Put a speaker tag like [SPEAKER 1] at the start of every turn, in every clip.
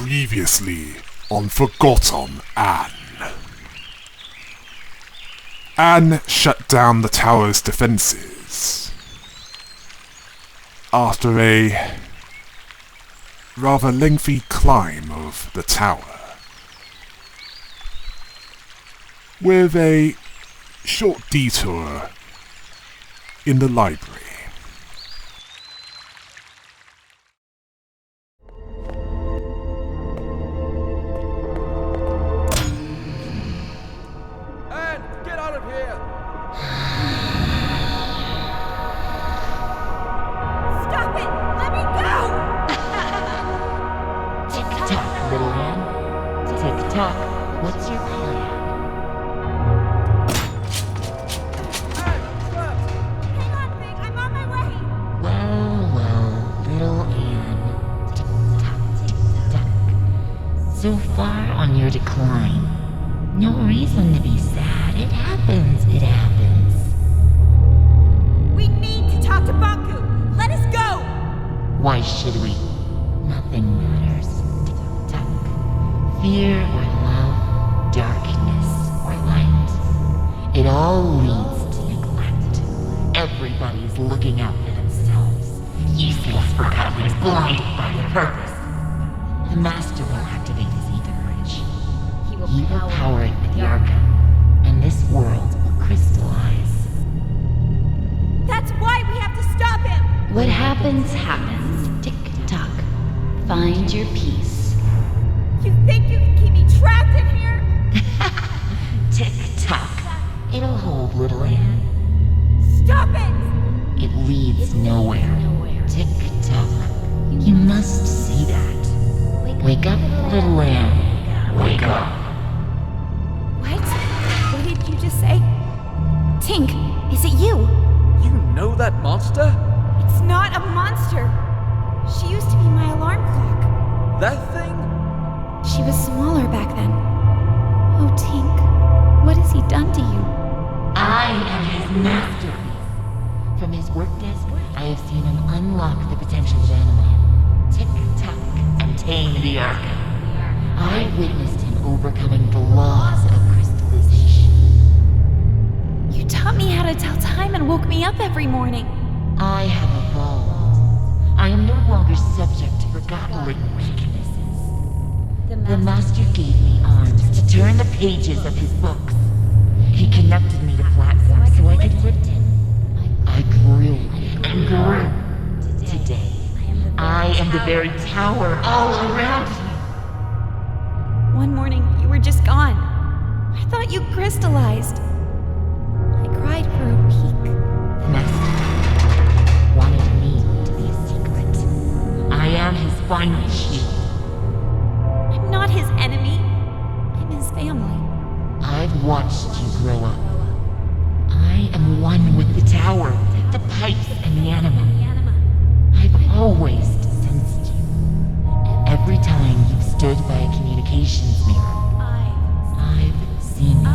[SPEAKER 1] Previously on Forgotten Anne. Anne shut down the tower's defences after a rather lengthy climb of the tower, with a short detour in the library.
[SPEAKER 2] What's your plan?
[SPEAKER 3] Hang on, Big. I'm on my way.
[SPEAKER 2] Well, little Anne. Tick-tock, tick-tock. So far on your decline. No reason to be sad. It happens.
[SPEAKER 3] We need to talk to Baku. Let us go.
[SPEAKER 2] Why should we? Nothing matters. Tick-tock. Fear or love, darkness or light. It all leads to neglect. Everybody's looking out for themselves. Useless forgotten, blinded by their purpose. The Master will activate his ether bridge. He will power it with the Arkham, and this world will crystallize.
[SPEAKER 3] That's why we have to stop him.
[SPEAKER 4] What happens, happens. Tick-tock. Find your peace.
[SPEAKER 3] You think you can keep me trapped in here?
[SPEAKER 2] Tick-tock. It'll hold, little Anne.
[SPEAKER 3] Stop it!
[SPEAKER 2] It leads nowhere. Tick-tock. You must see that. Wake up, little Anne. Wake up.
[SPEAKER 3] What? What did you just say? Tink, is it you?
[SPEAKER 5] You know that monster?
[SPEAKER 3] It's not a monster. She used to be my alarm clock.
[SPEAKER 5] That thing?
[SPEAKER 3] She was smaller back then. Oh, Tink, what has he done to you?
[SPEAKER 2] I am his masterpiece. From his work desk, I have seen him unlock the potential of Animal. Tick-tock and tame the Arkham. I witnessed him overcoming the laws of crystallization.
[SPEAKER 3] You taught me how to tell time and woke me up every morning.
[SPEAKER 2] I have evolved. I am no longer subject to forgotten weaknesses. The Master gave me arms to turn the pages of his books. He connected me to platforms so I could lift him. I grew and grew. Today, I am the very tower all around you.
[SPEAKER 3] One morning, you were just gone. I thought you crystallized. I cried for a week.
[SPEAKER 2] The Master wanted me to be a secret. I am his final shield.
[SPEAKER 3] I'm not his enemy. I'm his family.
[SPEAKER 2] I've watched you grow up. I am one with the tower, the pipes, and the anima. I've always sensed you. Every time you've stood by a communications mirror, I've seen you.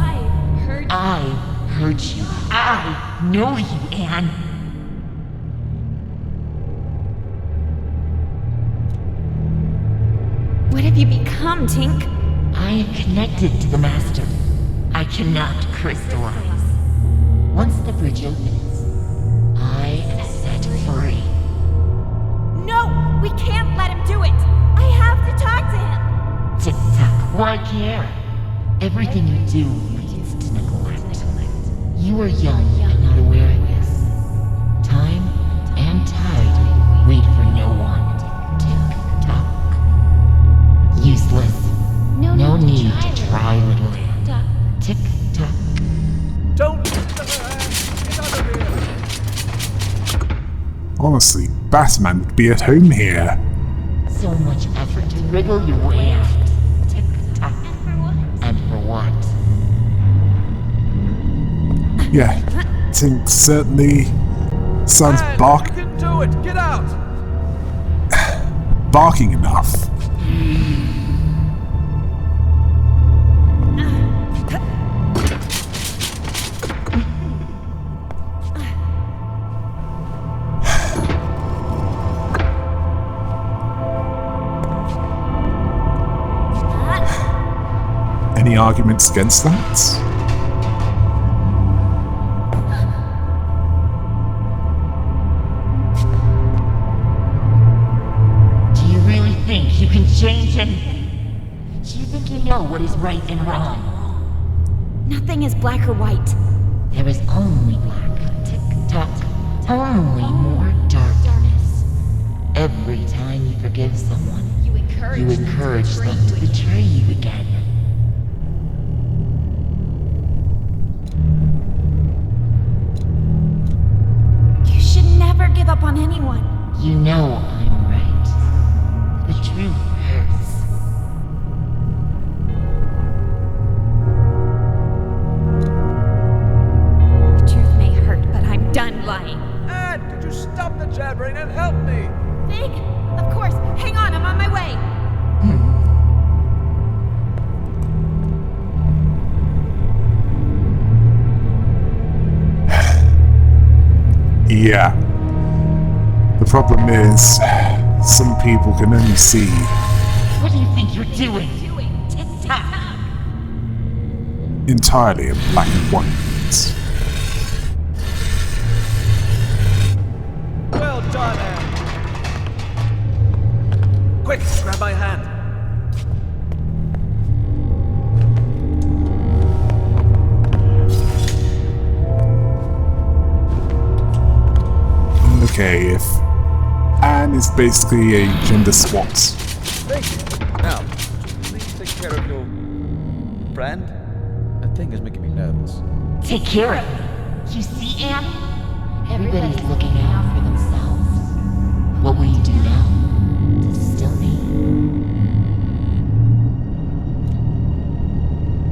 [SPEAKER 2] I've heard you. I know you, Anne.
[SPEAKER 3] What have you become, Tink?
[SPEAKER 2] I am connected to the Master. I cannot crystallize. Once the bridge opens, I am set free.
[SPEAKER 3] No! We can't let him do it! I have to talk to him!
[SPEAKER 2] Tick-tock, why care? Everything you do leads to neglect. You are young and not aware of this. Time and tide wait for no one. Tick-tock. Useless. No need to try, little Anne. Tick-tock.
[SPEAKER 5] Don't! Get out of here!
[SPEAKER 1] Honestly, Batman would be at home here.
[SPEAKER 2] So much effort to wriggle your way out. Tick-tock. And for what?
[SPEAKER 1] Yeah, Tink certainly sounds
[SPEAKER 5] Anne,
[SPEAKER 1] bark
[SPEAKER 5] you can do it! Get out!
[SPEAKER 1] barking enough. any arguments against that?
[SPEAKER 2] Do you really think you can change him? Do you think you know what is right and wrong?
[SPEAKER 3] Nothing is black or white.
[SPEAKER 2] There is only black. Tick-tock. Only more darkness. Every time you forgive someone, you encourage them to betray you again.
[SPEAKER 3] You should never give up on anyone.
[SPEAKER 2] You know I'm right. The truth hurts.
[SPEAKER 3] The truth may hurt, but I'm done lying.
[SPEAKER 5] Anne, could you stop the jabbering and help me?
[SPEAKER 3] Fig? Of course. Hang on, I'm on my way.
[SPEAKER 1] Yeah. The problem is, some people can only see
[SPEAKER 2] What do you think you're doing? Tick-tock.
[SPEAKER 1] entirely in black and white.
[SPEAKER 5] Well done, Anne. Quick, grab my hand.
[SPEAKER 1] Okay, if Anne is basically a gender swap,
[SPEAKER 5] Thank you. Now, please take care of your friend. That thing is making me nervous.
[SPEAKER 2] Take care of me. You see, Anne? Everybody's looking out for themselves. What will you do now? Distill me?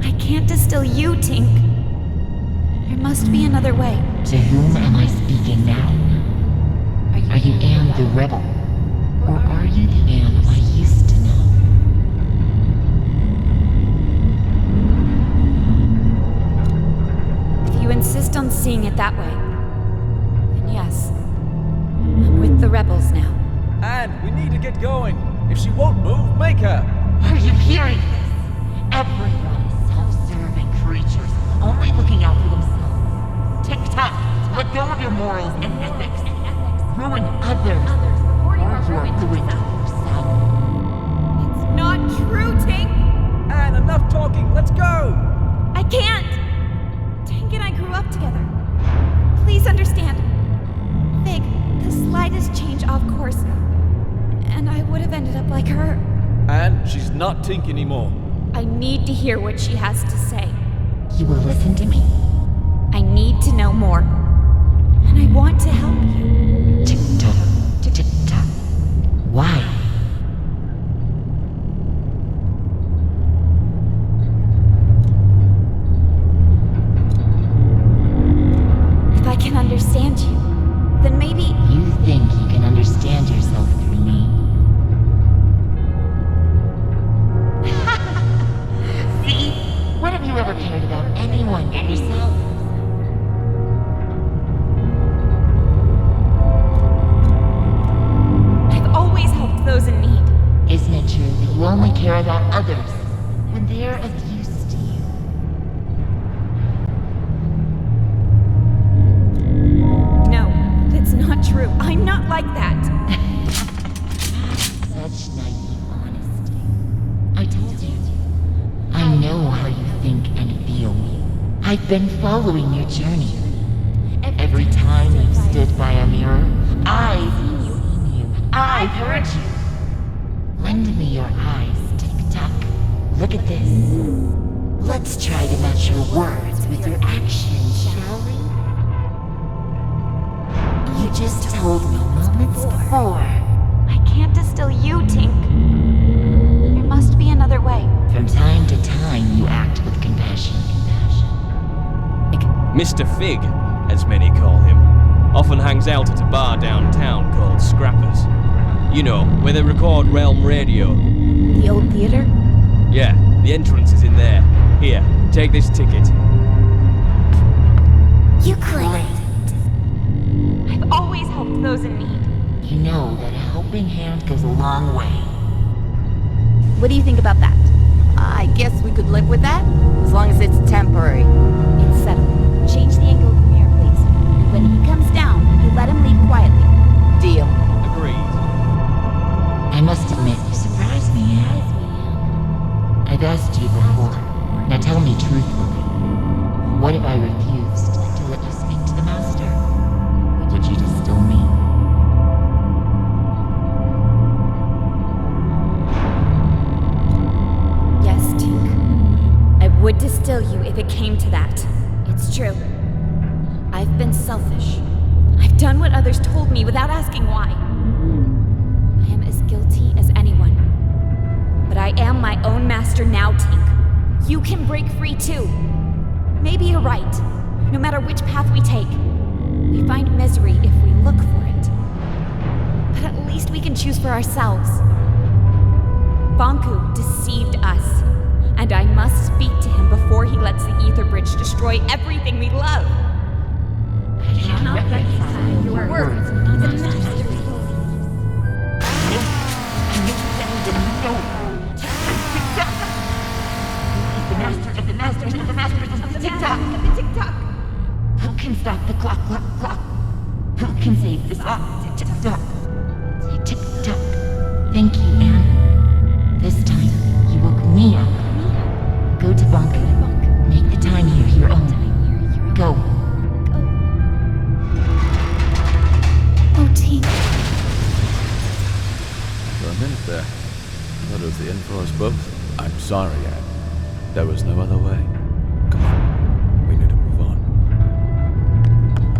[SPEAKER 3] I can't distill you, Tink. There must be another way.
[SPEAKER 2] To whom am I speaking now? Are you Anne the rebel? Or are you the Anne I used to know?
[SPEAKER 3] If you insist on seeing it that way, then yes. I'm with the rebels now.
[SPEAKER 5] Anne, we need to get going. If she won't move, make her.
[SPEAKER 2] Are you hearing this? Everyone is self-serving creatures, only looking out for themselves. Tick-tock, let go of your morals and ethics. Ruin others, or you are ruined yourself.
[SPEAKER 3] It's not true, Tink!
[SPEAKER 5] Anne, enough talking. Let's go.
[SPEAKER 3] I can't! Tink and I grew up together. Please understand. Fig, the slightest change off course, and I would have ended up like her.
[SPEAKER 5] Anne, she's not Tink anymore.
[SPEAKER 3] I need to hear what she has to say.
[SPEAKER 2] You will listen to me.
[SPEAKER 3] I need to know more. And I want to help you.
[SPEAKER 2] Tick-tock, tick-tock. Why?
[SPEAKER 3] If I can understand you, then maybe
[SPEAKER 2] You think you can understand yourself through me? See? When have you ever cared about anyone but yourself?
[SPEAKER 3] I've always helped those in need.
[SPEAKER 2] Isn't it true that you only care about others when they're of use to you?
[SPEAKER 3] No, that's not true. I'm not like that.
[SPEAKER 2] Such naive honesty. I told you. I know how you think and feel. I've been following your journey. Every time you've stood by a mirror, I've seen you. I've heard you. Lend me your eyes, Tick-tock. Look at this. Let's try to match your words with your actions, shall we? You just told me moments before.
[SPEAKER 3] I can't distill you, Tink. There must be another way.
[SPEAKER 2] From time to time, you act with compassion.
[SPEAKER 6] Mr. Fig, as many call him, often hangs out at a bar downtown called Scrappers. You know, where they record Realm Radio.
[SPEAKER 3] The old theater?
[SPEAKER 6] Yeah, the entrance is in there. Here, take this ticket.
[SPEAKER 3] You claimed. I've always helped those in need.
[SPEAKER 2] You know that a helping hand goes a long way.
[SPEAKER 3] What do you think about that?
[SPEAKER 7] I guess we could live with that, as long as it's temporary.
[SPEAKER 3] It's settled. Change the angle of the mirror, please. And when he comes down, you let him leave quietly.
[SPEAKER 7] Deal.
[SPEAKER 6] Agreed.
[SPEAKER 2] I must admit, you surprise me, Anne. I've asked you before. Now tell me truthfully. What if I refused to let you speak to the Master? Would you distill me?
[SPEAKER 3] Yes, Tink. I would distill you if it came to that. It's true. I've been selfish. I've done what others told me without asking why. I am as guilty as anyone. But I am my own master now, Tink. You can break free too. Maybe you're right. No matter which path we take, we find misery if we look for it. But at least we can choose for ourselves. Banku deceived us, and I must speak to him before he lets the Ether Bridge destroy everything we love.
[SPEAKER 2] I cannot reconcile your words with the Master's voice. The Masters of the TikTok! Who can stop the clock? Who can save this TikTok? TikTok. Thank you, Anne. This time, you woke me up. Go to Banku. Make the time here your own. Go.
[SPEAKER 3] Oh, Tink.
[SPEAKER 5] For a minute there, I thought it was the end for us both. I'm sorry, Anne. There was no other way. Come on. We need to move on.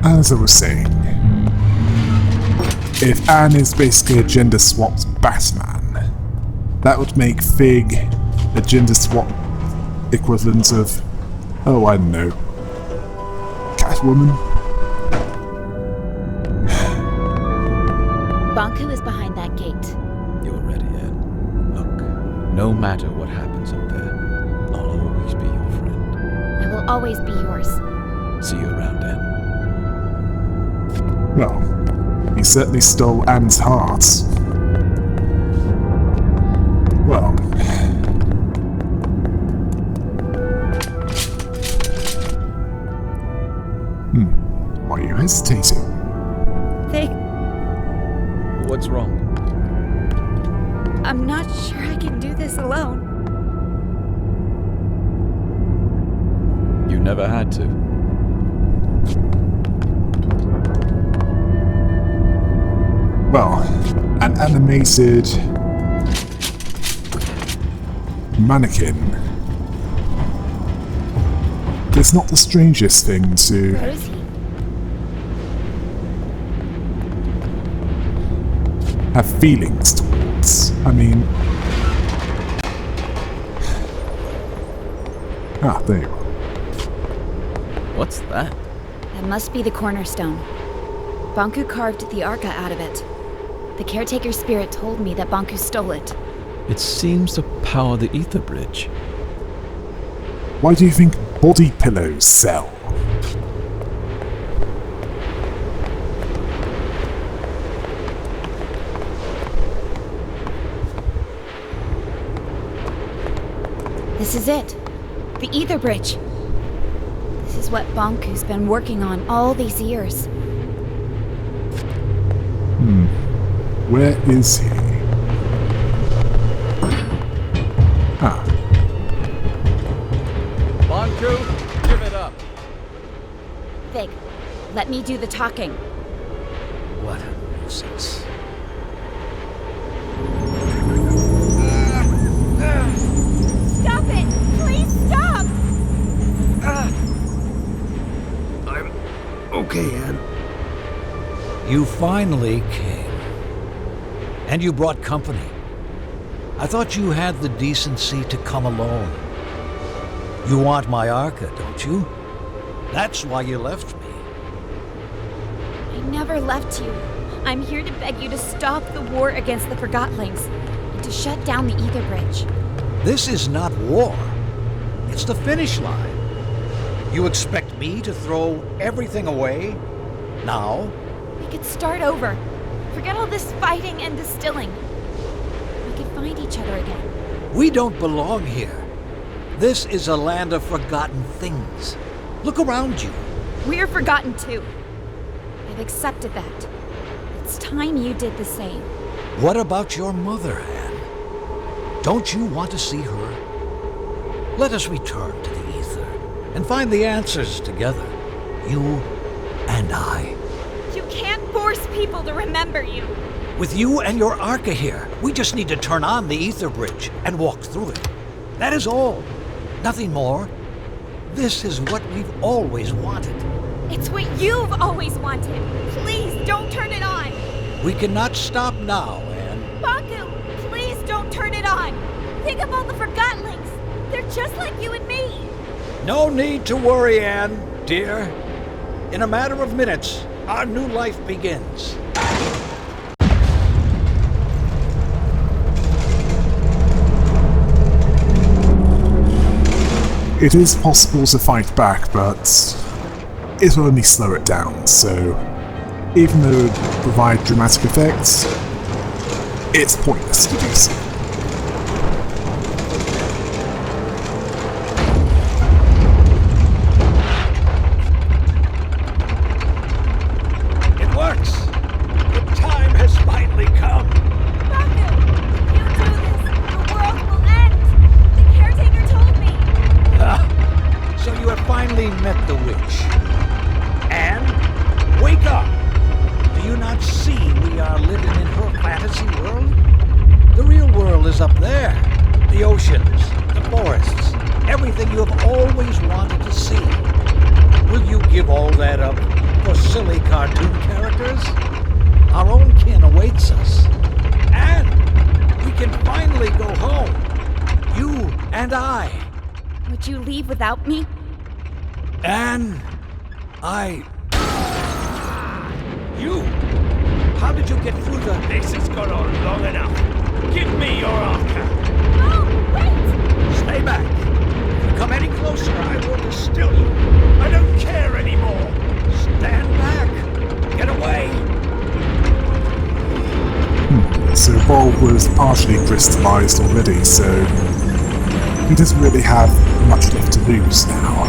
[SPEAKER 1] As I was saying, if Anne is basically a gender swapped Batman, that would make Fig a gender swap equivalent of, oh, I don't know, Catwoman?
[SPEAKER 3] Banku is behind that gate.
[SPEAKER 5] You're ready, Anne. Look, no matter what happens up there, I'll always be your friend.
[SPEAKER 3] I will always be yours.
[SPEAKER 5] See you around, Anne.
[SPEAKER 1] Well, he certainly stole Anne's heart. Well... Why are you hesitating?
[SPEAKER 3] Fig,
[SPEAKER 5] What's wrong?
[SPEAKER 3] I'm not sure I can do this alone.
[SPEAKER 5] You never had to.
[SPEAKER 1] Well, an animated mannequin. It's not the strangest thing to
[SPEAKER 3] Where is he?
[SPEAKER 1] have feelings towards. I mean... there you are.
[SPEAKER 5] What's that?
[SPEAKER 3] That must be the cornerstone. Banku carved the Arca out of it. The caretaker's spirit told me that Banku stole it.
[SPEAKER 5] It seems to power the Ether Bridge.
[SPEAKER 1] Why do you think body pillows sell?
[SPEAKER 3] This is it. The Ether Bridge. This is what Banku's been working on all these years.
[SPEAKER 1] Where is he?
[SPEAKER 5] Banku, give it up.
[SPEAKER 3] Fig, let me do the talking.
[SPEAKER 5] What a nuisance.
[SPEAKER 3] Stop it! Please stop!
[SPEAKER 8] I'm okay, Anne. You finally came. And you brought company. I thought you had the decency to come alone. You want my Arca, don't you? That's why you left me.
[SPEAKER 3] I never left you. I'm here to beg you to stop the war against the Forgotlings and to shut down the Ether Bridge.
[SPEAKER 8] This is not war. It's the finish line. You expect me to throw everything away? Now?
[SPEAKER 3] We could start over. Forget all this fighting and distilling. We could find each other again.
[SPEAKER 8] We don't belong here. This is a land of forgotten things. Look around you.
[SPEAKER 3] We're forgotten too. I've accepted that. It's time you did the same.
[SPEAKER 8] What about your mother, Anne? Don't you want to see her? Let us return to the ether and find the answers together. You and I.
[SPEAKER 3] You can't force people to remember you.
[SPEAKER 8] With you and your Arca here, we just need to turn on the ether bridge and walk through it. That is all. Nothing more. This is what we've always wanted.
[SPEAKER 3] It's what you've always wanted. Please don't turn it on.
[SPEAKER 8] We cannot stop now, Anne.
[SPEAKER 3] Baku, please don't turn it on. Think of all the Forgotlings. They're just like you and me.
[SPEAKER 8] No need to worry, Anne, dear. In a matter of minutes, our new life begins.
[SPEAKER 1] It is possible to fight back, but it'll only slow it down, so even though it would provide dramatic effects, it's pointless to do so.
[SPEAKER 8] It works! The time has finally come!
[SPEAKER 3] Baku, if you do this, the world will end. The caretaker told me.
[SPEAKER 8] So you have finally met the witch. Anne, wake up! Do you not see we are living in her fantasy world? The real world is up there. The oceans, the forests, everything you have always wanted to see. Will you give all that up for silly cartoon characters? Our own kin awaits us. And we can finally go home. You and I.
[SPEAKER 3] Would you leave without me?
[SPEAKER 8] And You! How did you get through the...
[SPEAKER 9] This has gone on long enough. Give me your Arca.
[SPEAKER 3] No, wait!
[SPEAKER 8] Stay back. If you come any closer, I will distill you.
[SPEAKER 9] I don't care anymore.
[SPEAKER 8] Stand back. Get away.
[SPEAKER 1] So Bulb was partially crystallized already, so he doesn't really have much left to lose now.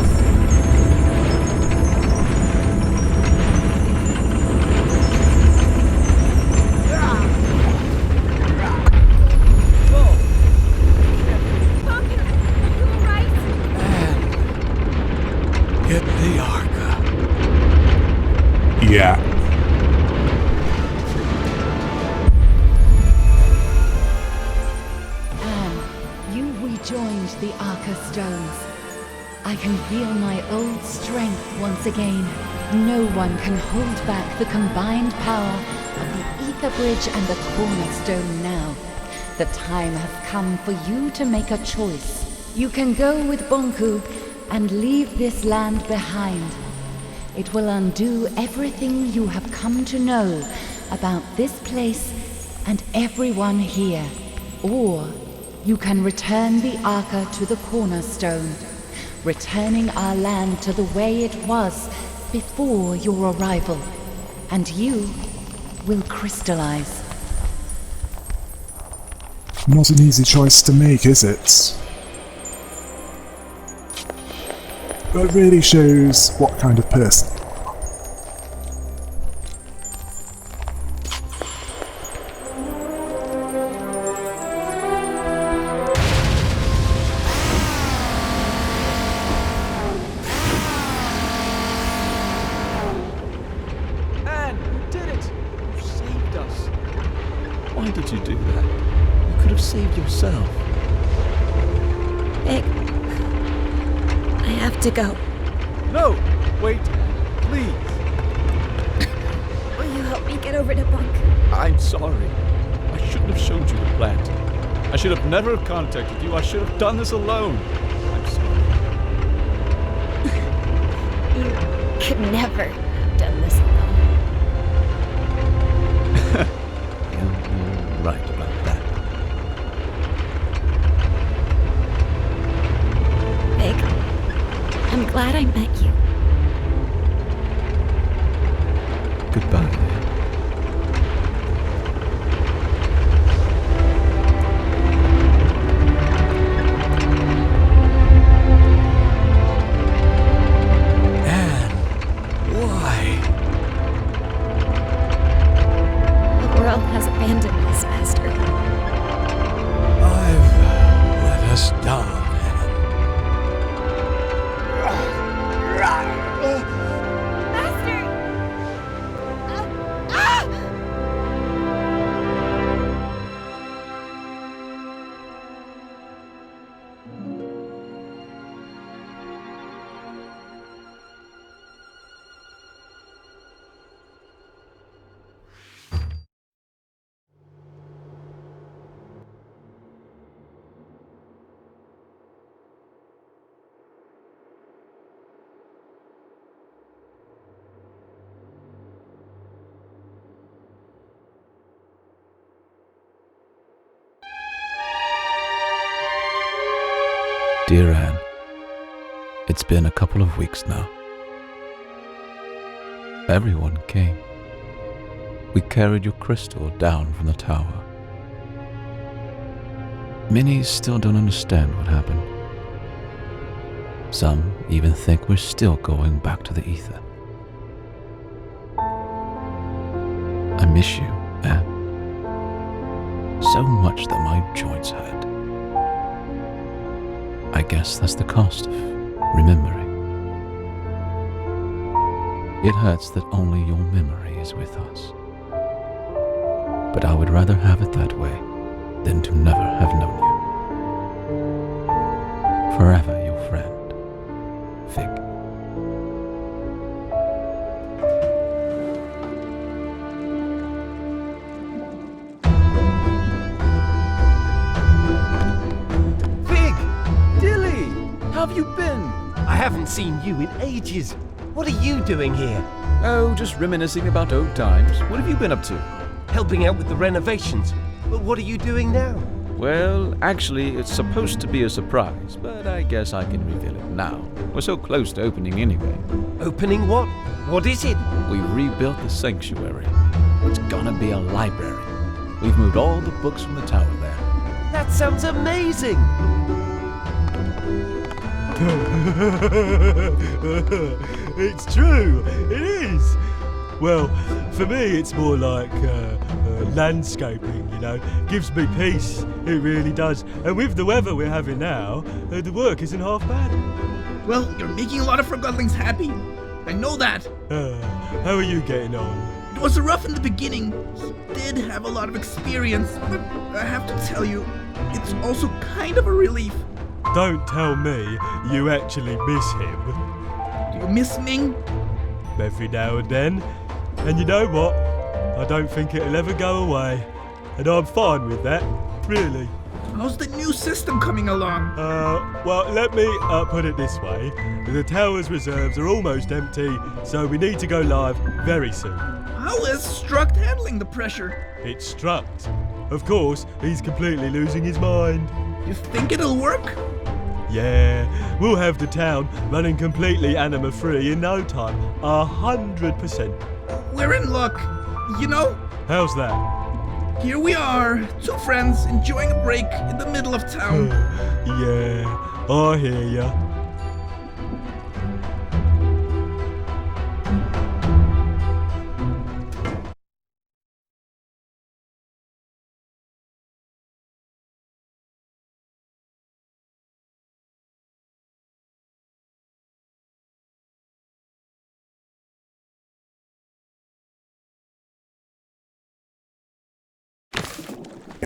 [SPEAKER 3] Baku, are you alright?
[SPEAKER 8] Get the Arca.
[SPEAKER 1] Yeah.
[SPEAKER 4] Anne, you rejoined the Arca Stones. I can feel my old strength once again. No one can hold back the combined power of the Ether Bridge and the Cornerstone now. The time has come for you to make a choice. You can go with Bonku and leave this land behind. It will undo everything you have come to know about this place and everyone here. Or you can return the Arca to the Cornerstone, returning our land to the way it was before your arrival. And you will crystallize.
[SPEAKER 1] Not an easy choice to make, is it? But it really shows what kind of person you are.
[SPEAKER 5] Anne, you did it! You saved us. Why did you do that? You could have saved yourself.
[SPEAKER 3] Vic, I have to go.
[SPEAKER 5] No! Wait, please.
[SPEAKER 3] Will you help me get over to Bunk?
[SPEAKER 5] I'm sorry. I shouldn't have showed you the plant. I should have never have contacted you. I should have done this alone. I'm sorry.
[SPEAKER 3] You could never have done this alone.
[SPEAKER 5] You're right about that.
[SPEAKER 3] Vic, I'm glad I met you.
[SPEAKER 5] Goodbye. Dear Anne, it's been a couple of weeks now. Everyone came. We carried your crystal down from the tower. Many still don't understand what happened. Some even think we're still going back to the ether. I miss you, Anne. So much that my joints hurt. I guess that's the cost of remembering. It hurts that only your memory is with us. But I would rather have it that way than to never have known you. Forever your friend, Fig.
[SPEAKER 10] Fig! Dilly! How have you been?
[SPEAKER 9] I haven't seen you in ages. What are you doing here?
[SPEAKER 5] Oh, just reminiscing about old times. What have you been up to?
[SPEAKER 9] Helping out with the renovations. But what are you doing now?
[SPEAKER 5] Well, actually, it's supposed to be a surprise, but I guess I can reveal it now. We're so close to opening anyway.
[SPEAKER 9] Opening what? What is it?
[SPEAKER 5] We've rebuilt the sanctuary. It's gonna be a library. We've moved all the books from the tower there.
[SPEAKER 9] That sounds amazing!
[SPEAKER 11] It's true, it is. Well, for me, it's more like landscaping, you know. Gives me peace, it really does. And with the weather we're having now, the work isn't half bad.
[SPEAKER 12] Well, you're making a lot of Forgotlings happy. I know that.
[SPEAKER 11] How are you getting on?
[SPEAKER 12] It was rough in the beginning. He did have a lot of experience, but I have to tell you, it's also kind of a relief.
[SPEAKER 11] Don't tell me you actually miss him.
[SPEAKER 12] Do you miss Ming?
[SPEAKER 11] Every now and then. And you know what? I don't think it'll ever go away. And I'm fine with that, really.
[SPEAKER 12] How's the new system coming along?
[SPEAKER 11] Well, let me put it this way. The tower's reserves are almost empty, so we need to go live very soon.
[SPEAKER 12] How is Struct handling the pressure?
[SPEAKER 11] It's Struct. Of course, he's completely losing his mind.
[SPEAKER 12] You think it'll work?
[SPEAKER 11] Yeah, we'll have the town running completely anima-free in no time. 100%.
[SPEAKER 12] We're in luck. You know?
[SPEAKER 11] How's that?
[SPEAKER 12] Here we are, two friends enjoying a break in the middle of town.
[SPEAKER 11] Yeah, I hear ya.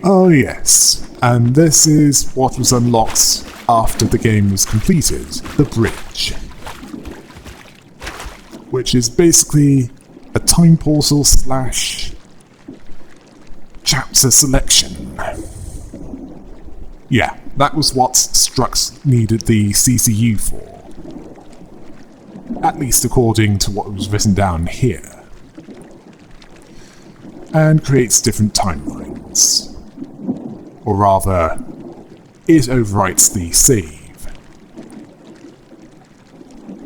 [SPEAKER 11] Oh yes, and this is what was unlocked after the game was completed, the bridge. Which is basically a time portal / chapter selection. Yeah, that was what Strux needed the CCU for. At least according to what was written down here. And creates different timelines. Or rather, it overwrites the save.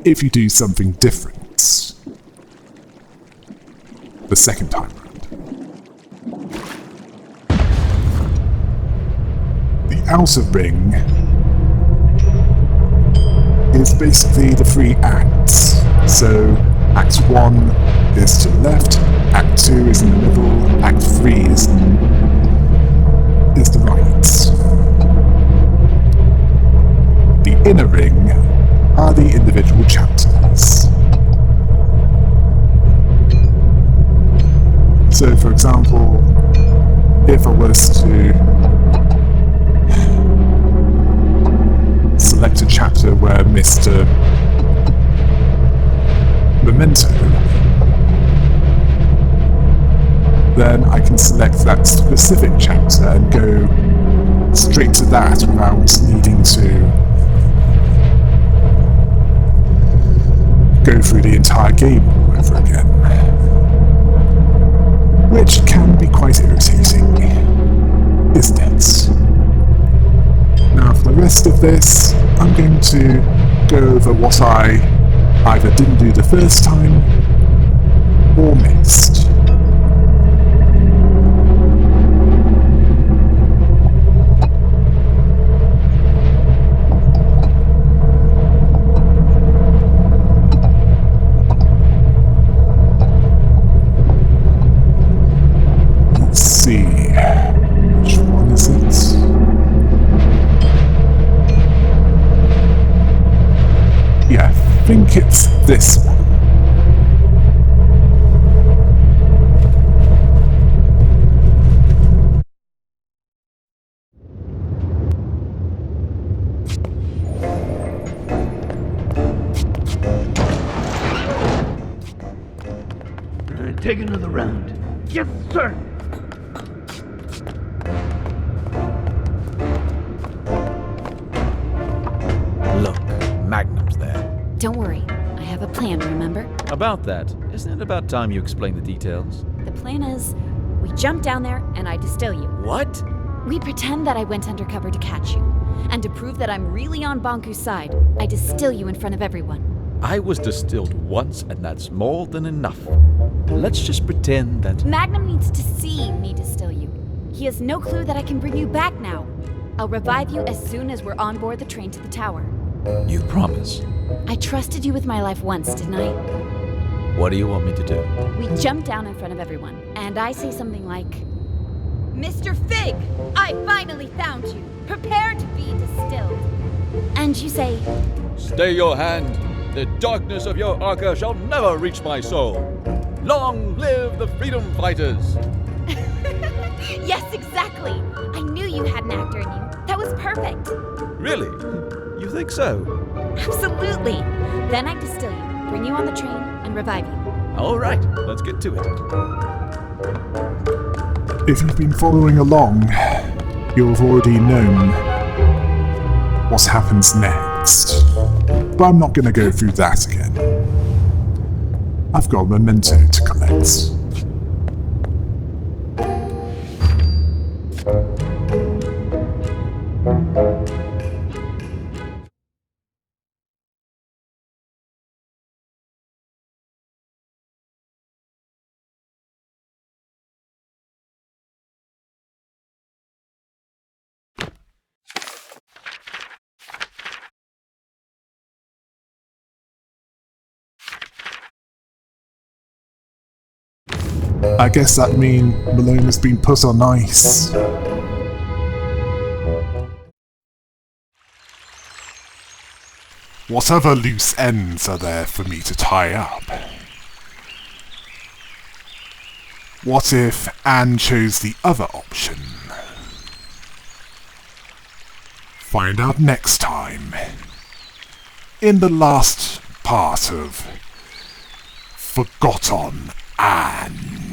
[SPEAKER 11] If you do something different the second time round. The outer ring is basically the 3 acts. So, Act 1 is to the left, Act 2 is in the middle, Act 3 is the right. The inner ring are the individual chapters. So, for example, if I was to select a chapter where Mr. Memento, then I can select that specific chapter and go straight to that without needing to go through the entire game all over again. Which can be quite irritating, isn't it? Now for the
[SPEAKER 1] rest of this, I'm going to go over what I either didn't do the first time or missed. Let's see. Which one is it? Yeah, I think it's this one.
[SPEAKER 9] Take another round. Yes, sir!
[SPEAKER 5] Look, Magnum's there.
[SPEAKER 3] Don't worry, I have a plan, remember?
[SPEAKER 5] About that, isn't it about time you explain the details?
[SPEAKER 3] The plan is, we jump down there and I distill you.
[SPEAKER 5] What?
[SPEAKER 3] We pretend that I went undercover to catch you. And to prove that I'm really on Bonku's side, I distill you in front of everyone.
[SPEAKER 5] I was distilled once, and that's more than enough. Let's just pretend that...
[SPEAKER 3] Magnum needs to see me distill you. He has no clue that I can bring you back now. I'll revive you as soon as we're on board the train to the tower.
[SPEAKER 5] You promise?
[SPEAKER 3] I trusted you with my life once, didn't I?
[SPEAKER 5] What do you want me to do?
[SPEAKER 3] We jump down in front of everyone, and I say something like, Mr. Fig, I finally found you. Prepare to be distilled. And you say,
[SPEAKER 5] Stay your hand. The darkness of your Arca shall never reach my soul. Long live the freedom fighters!
[SPEAKER 3] Yes, exactly. I knew you had an actor in you. That was perfect.
[SPEAKER 5] Really? You think so?
[SPEAKER 3] Absolutely. Then I distill you, bring you on the train, and revive you.
[SPEAKER 5] All right, let's get to it.
[SPEAKER 1] If you've been following along, you'll have already known what happens next. But I'm not going to go through that again. I've got a memento to collect. I guess that means Malone has been put on ice. What other loose ends are there for me to tie up? What if Anne chose the other option? Find out next time. In the last part of Forgotten Anne.